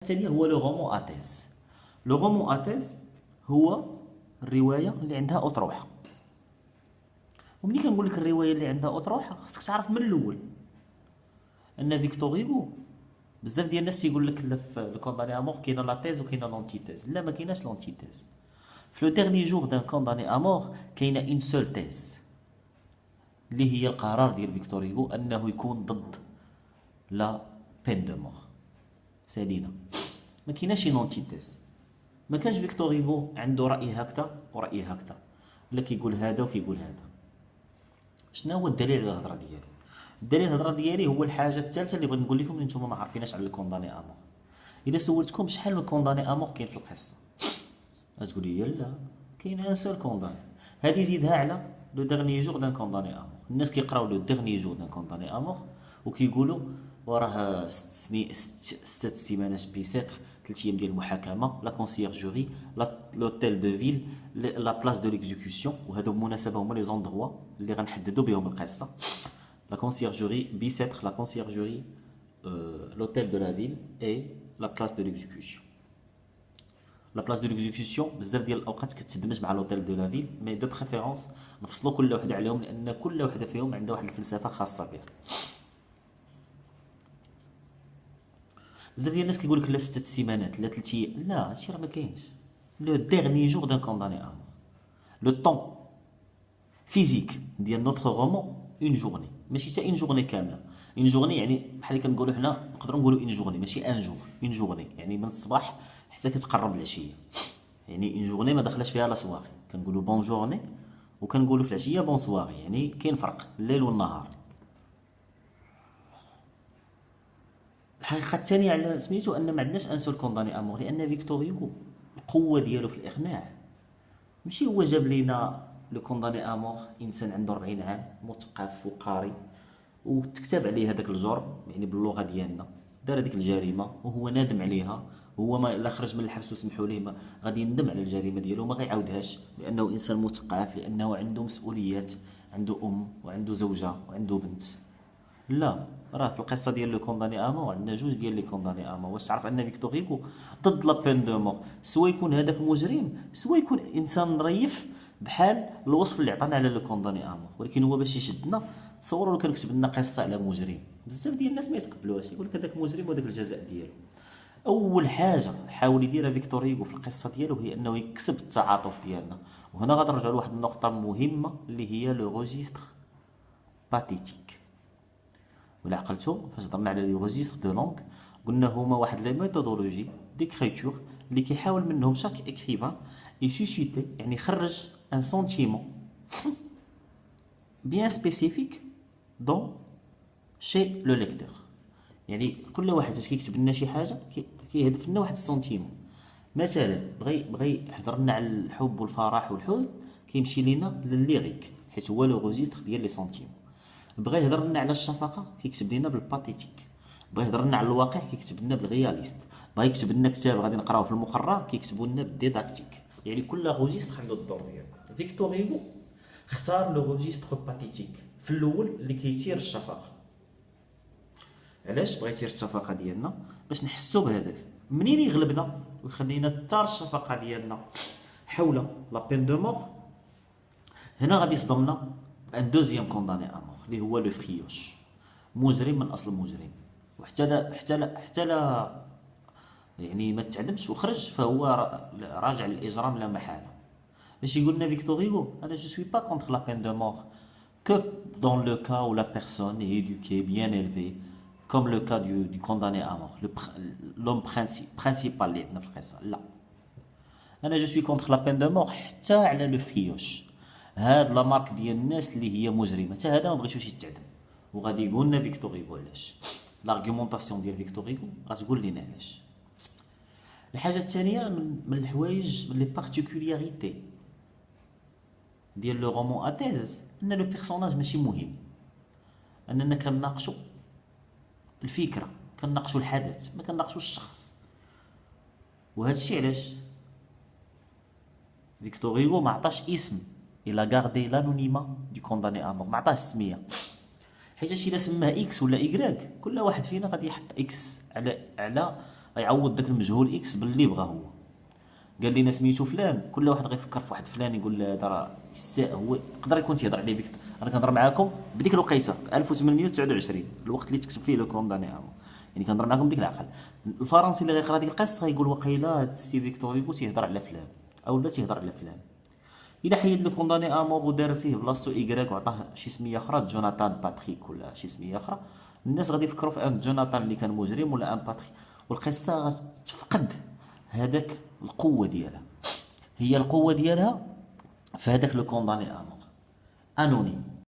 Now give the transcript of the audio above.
الثاني هو لو رومون اتيز. لو رومون اتيز هو الروايه اللي عندها اطروحه. وملي كنقول لك الروايه اللي عندها اطروحه خصك تعرف من الاول ان فيكتور هيغو بزاف ديال الناس تيقول لك لا في لو كونداني امور كاينه لا تيز وكاينه لونتيتيز. لا، ما كايناش لونتيتيز. في لو ديرني جور دان كونداني امور كاينه اون سول تيز اللي هي القرار ديال فيكتور هيغو انه يكون ضد لا بين دو مور. سالينا، ما كايناش اون لونتيتيز. ما كانش فيكتور هيغو عنده راي هكذا وراي هكذا، ولا كيقول هذا وكيقول هذا. شنو هو الدليل على الهضره ديالي؟ الدليل على الهضره ديالي هو الحاجه الثالثه اللي بغيت نقول لكم اللي نتوما ما عارفيناش على الكونداني امور. اذا سولتكم شحال من كونداني امور كاين في القصه، غتقول لي لا كاين ان سول كونداني. هذه زيدها على لو ديرني جور دان كونداني امور. الناس كيقراو لو ديرني جور دان كونداني امور وكيقولوا وراه 6 سيمانات بيسيتر، 3 ايام ديال المحاكمه، لا كونسيرجوري، لوتيل دو فيل، لا بلاص دو ليكزيكسيون. وهادو بالمناسبه هما لي زوندغوا اللي غنحددوا بهم القصه. لا كونسيرجوري بيسيتر، لا كونسيرجوري، l'hôtel de la ville et la place de l'exécution. لا بلاص دو ليكزيكسيون بزاف ديال الاوقات كتدمج مع لوتيل دو لا فيل، مي دو بريفيرونس نفصلوا كل وحده عليهم لان كل وحده فيهم عندها واحد الفلسفه خاصه بها. بزاف ديال الناس كيقول لك لا 6 سيمانات لا 3 ايام. لا، هادشي راه ما كاينش. لو ديرني جور دان كونداني امور، لو طون فيزيك ديال نوتر رومون اون جورني، ماشي حتى اون جورني كامله. اون جورني يعني بحال اللي كنقولوا حنا نقدروا نقولوا اون جورني، ماشي ان جور. اون جورني يعني من الصباح حتى كتقرب العشيه. يعني اون جورني ما دخلش فيها لا سواغي. كنقولوا بون جورني وكنقولوا في العشيه بون سواغي، يعني كاين فرق الليل والنهار. الحقيقه الثانيه على سميتو ان ما عندناش ان سول كونداني امور، لان فيكتور هيغو القوه ديالو في الاقناع ماشي هو جاب لينا لو كونداني امور انسان عنده 40 عام مثقف وقاري وتكتب عليه هذاك الجرم، يعني باللغه ديالنا دار هذيك الجريمه وهو نادم عليها. هو ما لا خرج من الحبس وسمحوا ليه ما غادي يندم على الجريمه ديالو وما غيعاودهاش، لانه انسان مثقف، لانه عنده مسؤوليات، عنده وعنده زوجه وعنده بنت. لا، راه في القصه ديال لو كونداني امور عندنا جوج ديال لي كونداني امور. واش تعرف ان فيكتور هيغو ضد لا بين دو مور؟ سوا يكون هذاك مجرم سوا يكون انسان ريف بحال الوصف اللي عطانا على لو كونداني امور. ولكن هو باش يشدنا، تصوروا لو كان كتب لنا قصه على مجرم، بزاف ديال الناس ما يتقبلوهاش، يقول لك هذاك مجرم وهذاك الجزاء ديالو. اول حاجه حاول يديرها فيكتور هيغو في القصه ديالو هي انه يكسب التعاطف ديالنا. وهنا غنرجعوا لواحد النقطه مهمه اللي هي لو ريجستر باتيتيك. ولا عقلتو فاش هضرنا على لي ريجستر دو لونغ قلنا هما واحد لي ميثودولوجي ديكريتور اللي كيحاول منهم شاك اكريفان يسوسيتي، يعني يخرج ان سونتيمون بيان سبيسيفيك دون شي لو ليكتور. يعني كل واحد فاش كيكتب لنا شي حاجه كيهدف لنا واحد السونتيمون. مثلا بغى يهضر لنا على الحب والفرح والحزن كيمشي لينا للليريك حيت هو لو ريجستر ديال لي سونتيمون. بغى يهضر لنا على الشفقه كيكتب لنا بالباتيتيك. بغى يهضر لنا على الواقع كيكتب لنا بالغياليست. بغى يكتب لنا كتاب غادي نقراوه في المقرر كيكتبوا لنا بالديداكتيك. يعني كل ريجستر عنده الدور ديالو. فيكتور هيغو اختار لو ريجستر باتيتيك في الاول اللي كيثير الشفقه. علاش بغى يثير الشفقه ديالنا؟ باش نحسوا بهذاك منين يغلبنا ويخلينا تار الشفقه ديالنا حول لا بين دو مور. هنا غادي يصدمنا بان دوزيام كونداني امور اللي هو لو فريوش، مجرم من اصل مجرم، وحتى لا يعني ما تعلمش وخرج فهو راجع للاجرام لا محاله. باش يقول لنا فيكتور هيغو انا جو سوي با كونتر لا بين دو مور que dans le cas où la personne est éduquée, bien élevée, comme le cas du condamné à mort, l'homme principal اللي عندنا في القصه. لا، انا جو سوي كونتر لا بين دو مور حتى على لو فريوش، هاد لا مارك ديال الناس اللي هي مجرمه حتى هذا ما بغيتوش يتعدم. وغادي يقول لنا فيكتور هيغو علاش. لارغيومونطاسيون ديال فيكتور هيغو غتقول لنا علاش. الحاجه الثانيه من الحوايج من لي بارتيكولاريتي ديال لو رومون اتيز ان لو بيرسوناج ماشي مهم، اننا كنناقشوا الفكره، كنناقشوا الحدث، ما كنناقشوا الشخص. وهذا الشيء علاش فيكتور هيغو ما عطاش اسم، الا غاردي لانونيما دي كونداني امور، ما عطاش السميه. حيت الا سماه اكس ولا ايكغيك كل واحد فينا غادي يحط اكس على غيعوض داك المجهول اكس باللي بغا هو. قال لنا سميتو فلان، كل واحد غيفكر في واحد فلان يقول له هذا راه هو يقدر يكون تيهضر عليه فيك. انا كنهضر معاكم بديك الوقيته 1829 الوقت اللي تكتب فيه لو كونداني امو، يعني كنهضر معاكم بديك العقل. الفرنسي اللي غيقرا ديك القصه غيقول وقيلا هاد السي فيكتور هيغو تيهضر على فلان او لا تيهضر على فلان. الا حيد لو كونداني امور ودار فيه بلاصتو ايكغيك وعطاه شي سميه اخرى، جوناثان باتريك ولا شي سميه اخرى، الناس غادي يفكروا في ان جوناثان اللي كان مجرم ولا ان باتريك، والقصه غتفقد هذاك القوه ديالها. هي القوه ديالها في هذاك لو كونداني امور انونيم.